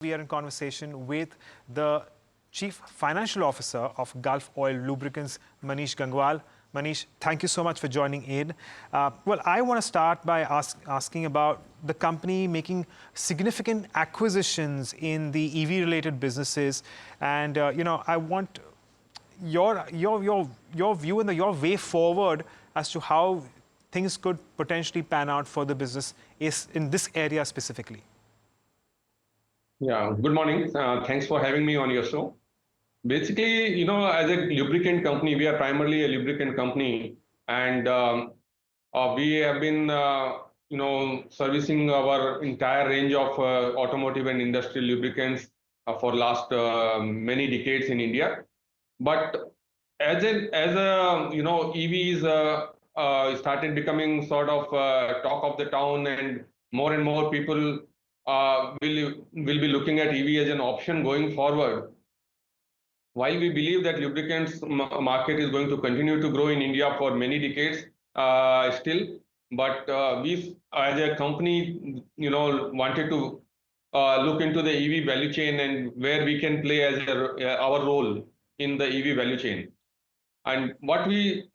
We are in conversation with the Chief Financial Officer of Gulf Oil Lubricants, Manish Gangwal. Manish, thank you so much for joining in. Well, I want to start by asking about the company making significant acquisitions in the EV-related businesses, and I want your view and your way forward as to how things could potentially pan out for the business is in this area specifically. Yeah, good morning. Thanks for having me on your show. Basically, as a lubricant company, we are primarily a lubricant company, and we have been, servicing our entire range of automotive and industrial lubricants for last many decades in India. But EVs started becoming sort of talk of the town, and more people will be looking at EV as an option going forward. While we believe that lubricants market is going to continue to grow in India for many decades still, but we as a company, wanted to look into the EV value chain and where we can play as our role in the EV value chain. And what we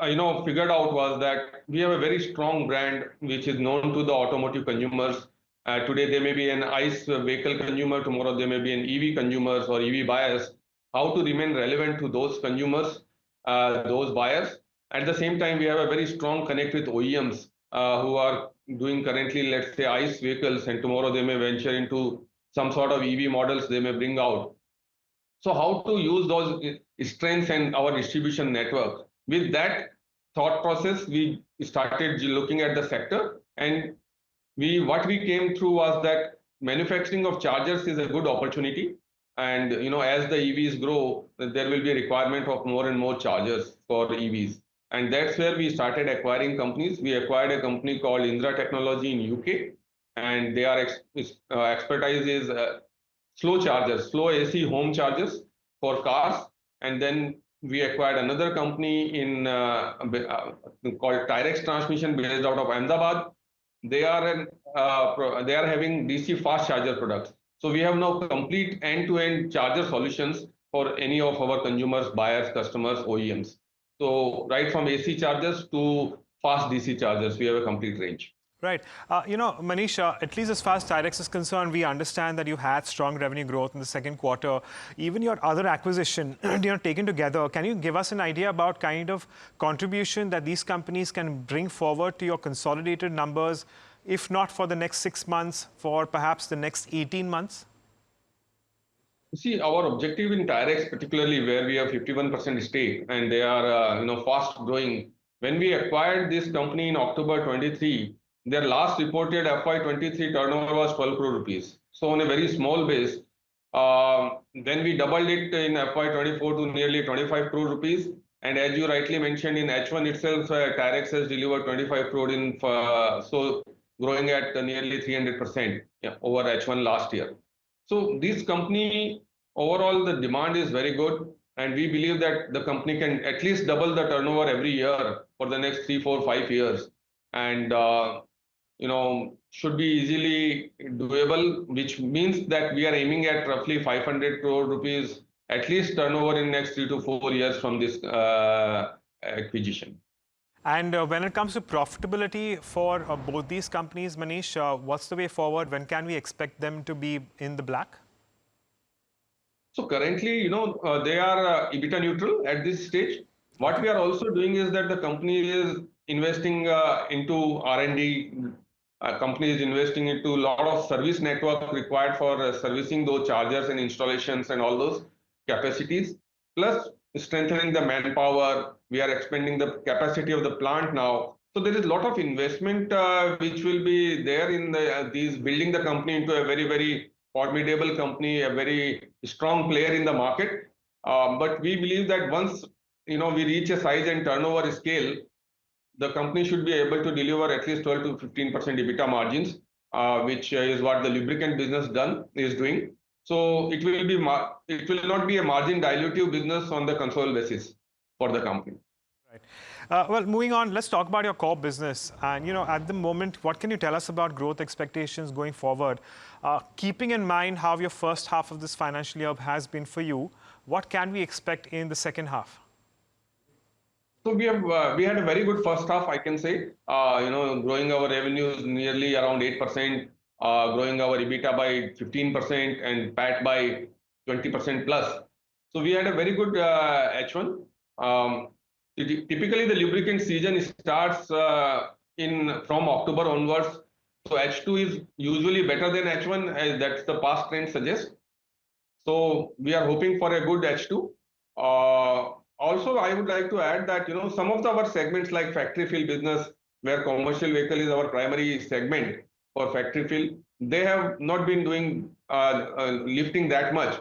figured out was that we have a very strong brand which is known to the automotive consumers. Today they may be an ICE vehicle consumer, tomorrow they may be an EV consumers or EV buyers. How to remain relevant to those consumers, those buyers. At the same time, we have a very strong connect with OEMs who are doing currently, let's say, ICE vehicles, and tomorrow they may venture into some sort of EV models they may bring out. So how to use those strengths and our distribution network. With that thought process, we started looking at the sector, and what we came through was that manufacturing of chargers is a good opportunity. And as the EVs grow, there will be a requirement of more and more chargers for EVs. And that's where we started acquiring companies. We acquired a company called Indra Technology in UK, and their expertise is slow chargers, slow AC home chargers for cars. And then we acquired another company in called Tyrex Transmission, based out of Ahmedabad. They are having DC fast charger products. So we have now complete end-to-end charger solutions for any of our consumers, buyers, customers, OEMs. So right from AC chargers to fast DC chargers, we have a complete range. Right. Manish, at least as far as Tyrex is concerned, we understand that you had strong revenue growth in the second quarter. Even your other acquisition, taken together, can you give us an idea about kind of contribution that these companies can bring forward to your consolidated numbers, if not for the next 6 months, for perhaps the next 18 months? See, our objective in Tyrex, particularly where we have 51% stake, and they are fast growing. When we acquired this company in October 23, their last reported FY23 turnover was 12 crore rupees. So on a very small base, then we doubled it in FY24 to nearly 25 crore rupees. And as you rightly mentioned, in H1 itself, Tyrex has delivered 25 crore so growing at nearly 300% over H1 last year. So this company, overall, the demand is very good. And we believe that the company can at least double the turnover every year for the next 3, 4, 5 years. And should be easily doable, which means that we are aiming at roughly 500 crore rupees at least turnover in next 3 to 4 years from this acquisition. And when it comes to profitability for both these companies, Manish, what's the way forward? When can we expect them to be in the black? So currently, they are EBITDA neutral at this stage. What we are also doing is that the company is investing into R&D. Company is investing into a lot of service network required for servicing those chargers and installations and all those capacities, plus strengthening the manpower. We are expanding the capacity of the plant now. So there is a lot of investment which will be there in these building the company into a very, very formidable company, a very strong player in the market. But we believe that once we reach a size and turnover scale, the company should be able to deliver at least 12 to 15% EBITDA margins, which is what the lubricant business is doing. So it will not be a margin dilutive business on the consolidated basis for the company. Well, moving on, let's talk about your core business. And, at the moment, what can you tell us about growth expectations going forward? Keeping in mind how your first half of this financial year has been for you, what can we expect in the second half? So we had a very good first half, I can say. Growing our revenues nearly around 8%, growing our EBITDA by 15% and PAT by 20% plus. So we had a very good H1. Um, Typically, the lubricant season starts in from October onwards. So H2 is usually better than H1, as that's the past trend suggests. So we are hoping for a good H2. Also, I would like to add that some of our segments like factory fill business, where commercial vehicle is our primary segment for factory fill, they have not been doing lifting that much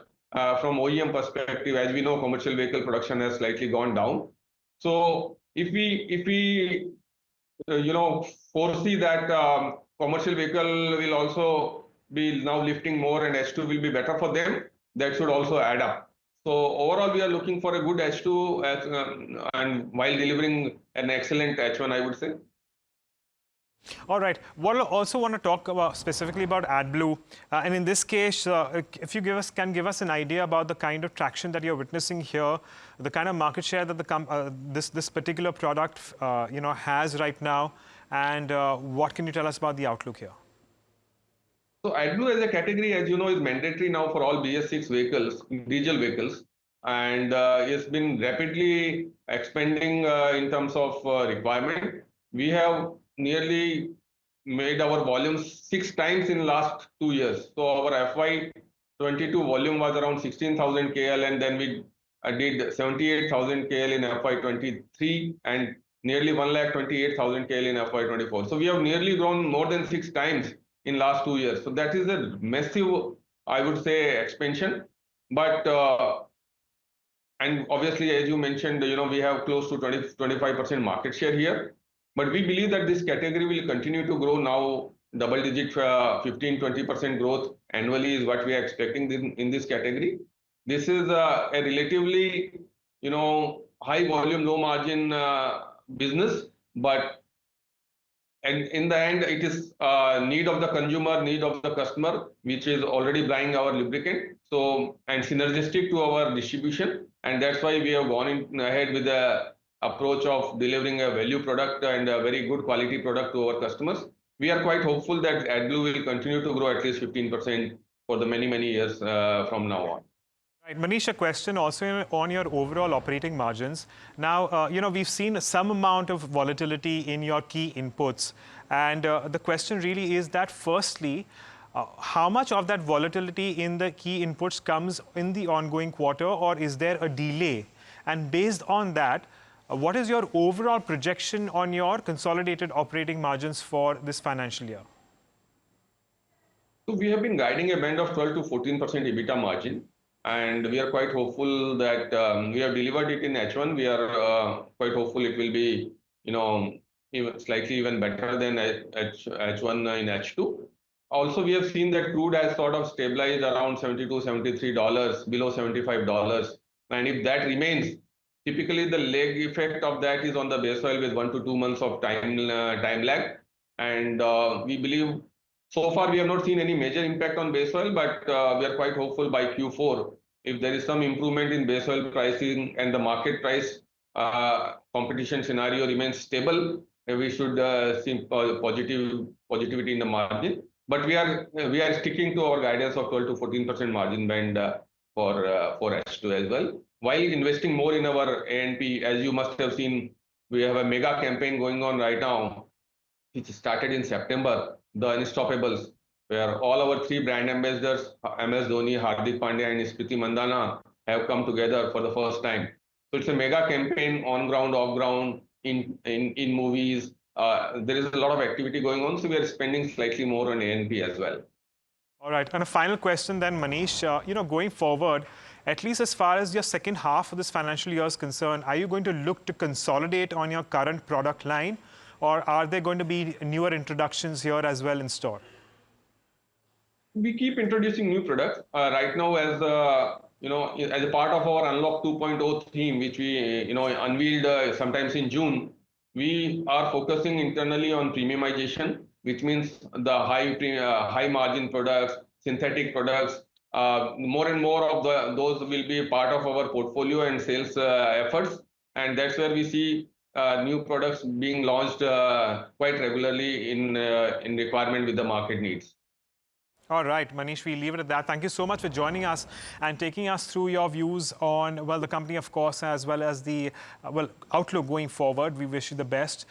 from OEM perspective. As we know, commercial vehicle production has slightly gone down. So if we foresee that commercial vehicle will also be now lifting more and H2 will be better for them, that should also add up. So overall, we are looking for a good H2 and while delivering an excellent H1, I would say. All right. What I also want to talk about specifically about AdBlue, and in this case, if you can give us an idea about the kind of traction that you're witnessing here, the kind of market share that this particular product has right now, and what can you tell us about the outlook here? So AdBlue as a category, as you know, is mandatory now for all BS6 vehicles, diesel vehicles, and it's been rapidly expanding in terms of requirement. We have nearly made our volumes 6 times in last 2 years. So our FY22 volume was around 16,000 KL, and then we did 78,000 KL in FY23 and nearly 128,000 KL in FY24. So we have nearly grown more than 6 times in last 2 years. So that is a massive, I would say, expansion. But and obviously, as you mentioned, we have close to 25% market share here. But we believe that this category will continue to grow now. Double-digit 15-20% growth annually is what we are expecting in this category. This is a relatively, high volume, low margin business, but and in the end, it is need of the consumer, need of the customer, which is already buying our lubricant. So, and synergistic to our distribution. And that's why we have gone ahead with the approach of delivering a value product and a very good quality product to our customers. We are quite hopeful that AdBlue will continue to grow at least 15% for the many, many years from now on. Right, Manish, a question also on your overall operating margins. Now, we've seen some amount of volatility in your key inputs. And the question really is that, firstly, how much of that volatility in the key inputs comes in the ongoing quarter, or is there a delay? And based on that, what is your overall projection on your consolidated operating margins for this financial year? So we have been guiding a band of 12 to 14% EBITDA margin. And we are quite hopeful that we have delivered it in H1. We are quite hopeful it will be, slightly even better than H1 in H2. Also, we have seen that crude has sort of stabilized around $72, $73, below $75. And if that remains, typically the lag effect of that is on the base oil with 1 to 2 months of time lag. And we believe so far, we have not seen any major impact on base oil, but we are quite hopeful by Q4. If there is some improvement in base oil pricing and the market price competition scenario remains stable, we should see positivity in the margin. But we are sticking to our guidance of 12 to 14% margin band for H2 as well. While investing more in our A&P, as you must have seen, we have a mega campaign going on right now, which started in September, the Unstoppables, where all our 3 brand ambassadors, MS Dhoni, Hardik Pandya, and Smriti Mandhana, have come together for the first time. So it's a mega campaign, on ground, off ground, in movies. There is a lot of activity going on, so we are spending slightly more on A&P as well. All right, and a final question then, Manish. Going forward, at least as far as your second half of this financial year is concerned, are you going to look to consolidate on your current product line, or are there going to be newer introductions here as well in store? we keep introducing new products. Right now, as as a part of our Unlock 2.0 theme, which we unveiled sometimes in June, we are focusing internally on premiumization, which means the high margin products, synthetic products. More and more of those will be part of our portfolio and sales efforts, and that's where we see new products being launched quite regularly in requirement with the market needs. All right, Manish, we leave it at that. Thank you so much for joining us and taking us through your views on, well, the company, of course, as well as the, outlook going forward. We wish you the best.